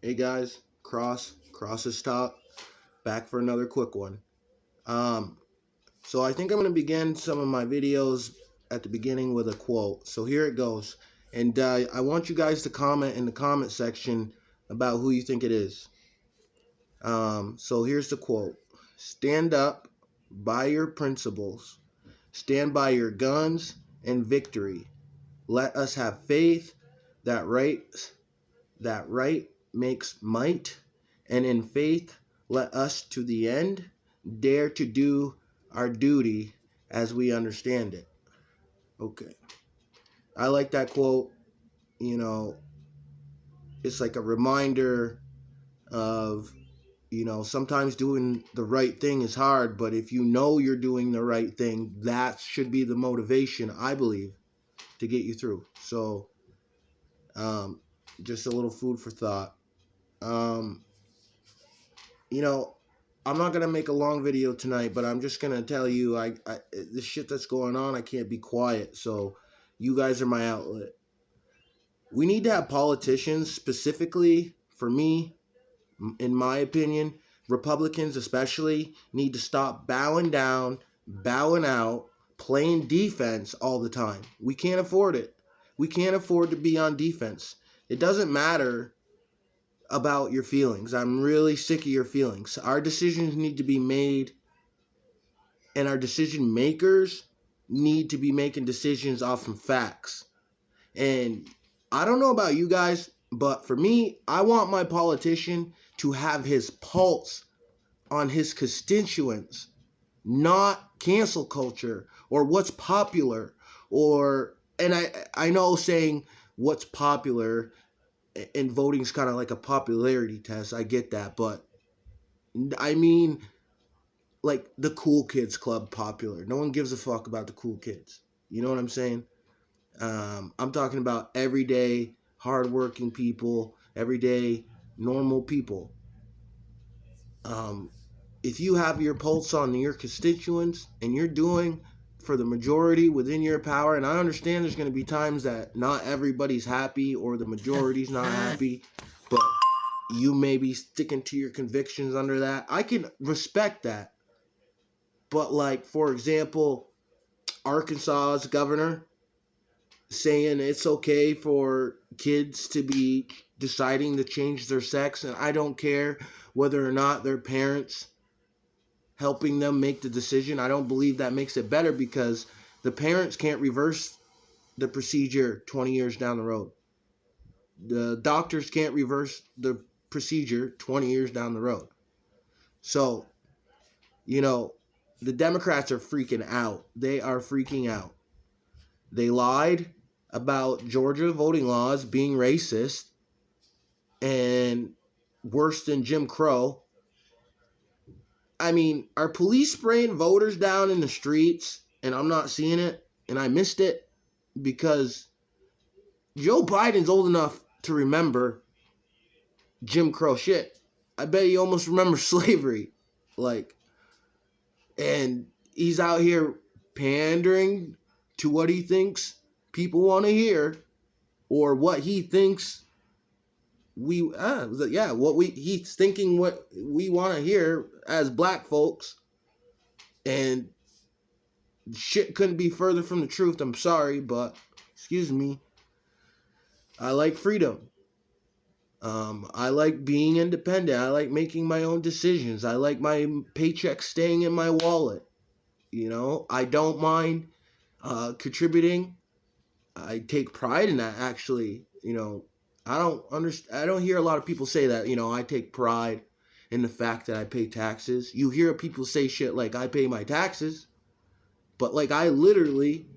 Hey guys, Cross's Talk, back for another quick one. Um, so I think I'm gonna begin some of my videos at the beginning with a quote. So here it goes, and I want you guys to comment in the comment section about who you think it is. So here's the quote: "Stand up by your principles, stand by your guns and victory. Let us have faith that right that right makes might, and in faith let us to the end dare to do our duty as we understand it." Okay. I like that quote. You know, it's like a reminder of, sometimes doing the right thing is hard, but if you know you're doing the right thing, that should be the motivation, I believe, to get you through. So, um, just a little food for thought. Um, you know, I'm not gonna make a long video tonight, but I'm just gonna tell you, the shit that's going on, I can't be quiet. So, you guys are my outlet. We need to have politicians, specifically for me, in my opinion, Republicans especially, need to stop bowing down, bowing out, playing defense all the time. We can't afford it. We can't afford to be on defense. It doesn't matter about your feelings. I'm really sick of your feelings. Our decisions need to be made, and our decision makers need to be making decisions off from facts. And I don't know about you guys, but for me, I want my politician to have his pulse on his constituents, not cancel culture or what's popular, or and I know saying what's popular and voting is kind of like a popularity test. I get that, but I mean like the cool kids club popular. No one gives a fuck about the cool kids. You know what I'm saying? I'm talking about everyday hardworking people, everyday normal people. Um, if you have your pulse on your constituents and you're doing for the majority within your power, and I understand there's going to be times that not everybody's happy or the majority's not happy, but you may be sticking to your convictions under that. I can respect that. But, like, for example, Arkansas's governor saying it's okay for kids to be deciding to change their sex, and I don't care whether or not their parents helping them make the decision. I don't believe that makes it better because the parents can't reverse the procedure 20 years down the road. The doctors can't reverse the procedure 20 years down the road. So, you know, the Democrats are freaking out. They are freaking out. They lied about Georgia voting laws being racist and worse than Jim Crow. I mean, are police spraying voters down in the streets and I'm not seeing it and I missed it because Joe Biden's old enough to remember Jim Crow shit. I bet he almost remembers slavery. Like, and he's out here pandering to what he thinks people want to hear or what he thinks he's thinking what we want to hear as black folks, and shit couldn't be further from the truth. I'm sorry, but excuse me. I like freedom. I like being independent. I like making my own decisions. I like my paycheck staying in my wallet. I don't mind contributing. I take pride in that, actually. I don't hear a lot of people say that. I take pride in the fact that I pay taxes. You hear people say shit like I pay my taxes, but like I literally,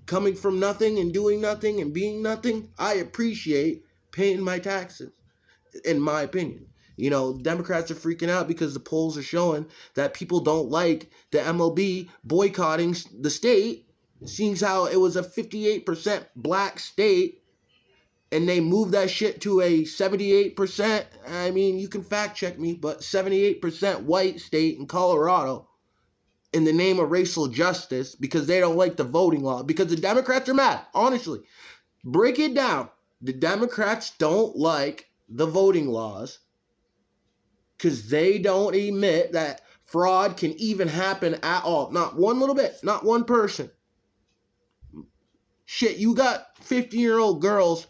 coming from nothing and doing nothing and being nothing, I appreciate paying my taxes, in my opinion. Democrats are freaking out because the polls are showing that people don't like the MLB boycotting the state, seeing how it was a 58% black state and they moved that shit to a 78%. I mean, you can fact check me, but 78% white state in Colorado in the name of racial justice because they don't like the voting law, because the Democrats are mad. Honestly, break it down. The Democrats don't like the voting laws because they don't admit that fraud can even happen at all. Not one little bit, not one person. Shit, you got 15-year-old girls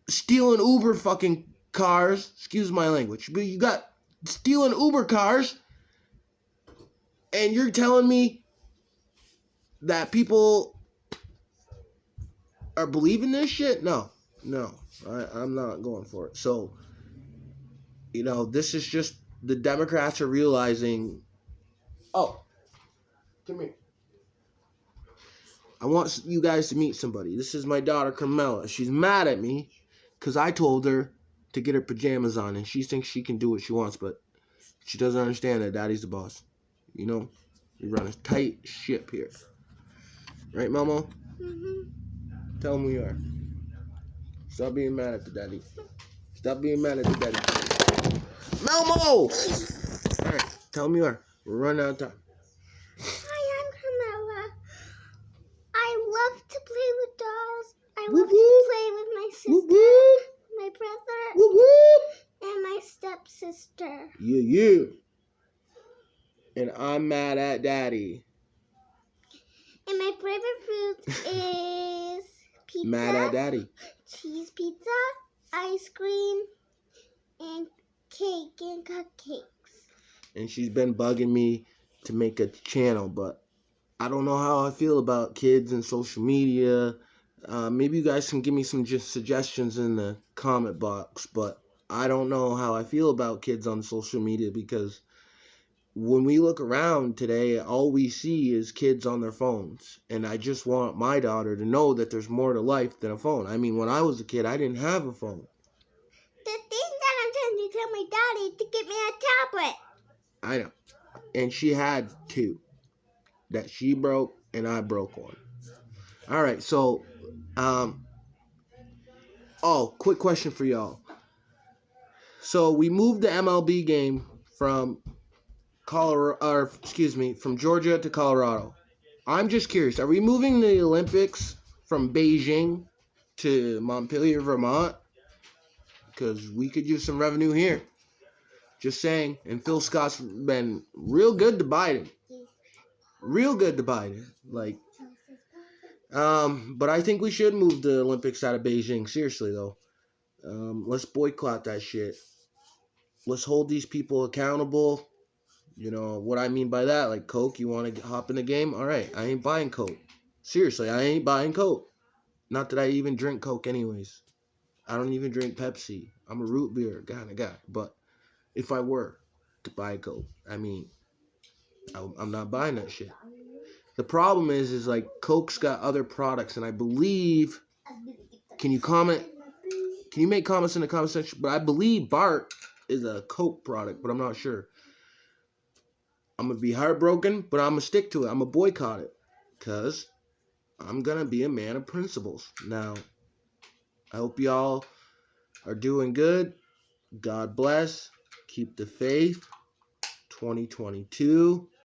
stealing Uber fucking cars. Excuse my language. But you got stealing Uber cars, and you're telling me that people are believing this shit? No. I'm not going for it. So, this is just the Democrats are realizing, oh, come here. I want you guys to meet somebody. This is my daughter, Carmela. She's mad at me because I told her to get her pajamas on, and she thinks she can do what she wants, but she doesn't understand that Daddy's the boss. We run a tight ship here. Right, Momo? Mm-hmm. Tell him we are. Stop being mad at the daddy. Stop being mad at the daddy. Momo! All right, tell him you are. We're running out of time. Hi, I'm Carmela. I love to play with dolls. I love to play with my sister, my brother, and my stepsister. Yeah. And I'm mad at Daddy. And my favorite food is pizza. Mad at Daddy. Cheese pizza, ice cream, and cake and cupcakes. And she's been bugging me to make a channel, but I don't know how I feel about kids and social media. Maybe you guys can give me some just suggestions in the comment box, but I don't know how I feel about kids on social media because when we look around today, all we see is kids on their phones. And I just want my daughter to know that there's more to life than a phone. I mean, when I was a kid, I didn't have a phone. The thing that I'm trying to tell my daddy to get me a tablet. I know. And she had two that she broke and I broke one. All right, so quick question for y'all. So we moved the MLB game from from Georgia to Colorado. I'm just curious, are we moving the Olympics from Beijing to Montpelier, Vermont? Because we could use some revenue here. Just saying. And Phil Scott's been real good to Biden. But I think we should move the Olympics out of Beijing. Seriously, though. Let's boycott that shit. Let's hold these people accountable. You know what I mean by that? Like Coke, you want to hop in the game? All right, I ain't buying Coke. Seriously, I ain't buying Coke. Not that I even drink Coke anyways. I don't even drink Pepsi. I'm a root beer kind of guy. But if I were to buy Coke, I mean, I'm not buying that shit. The problem is like Coke's got other products, and I believe, can you make comments in the comment section? But I believe Bart is a Coke product, but I'm not sure. I'm going to be heartbroken, but I'm going to stick to it. I'm going to boycott it because I'm going to be a man of principles. Now, I hope y'all are doing good. God bless. Keep the faith. 2022.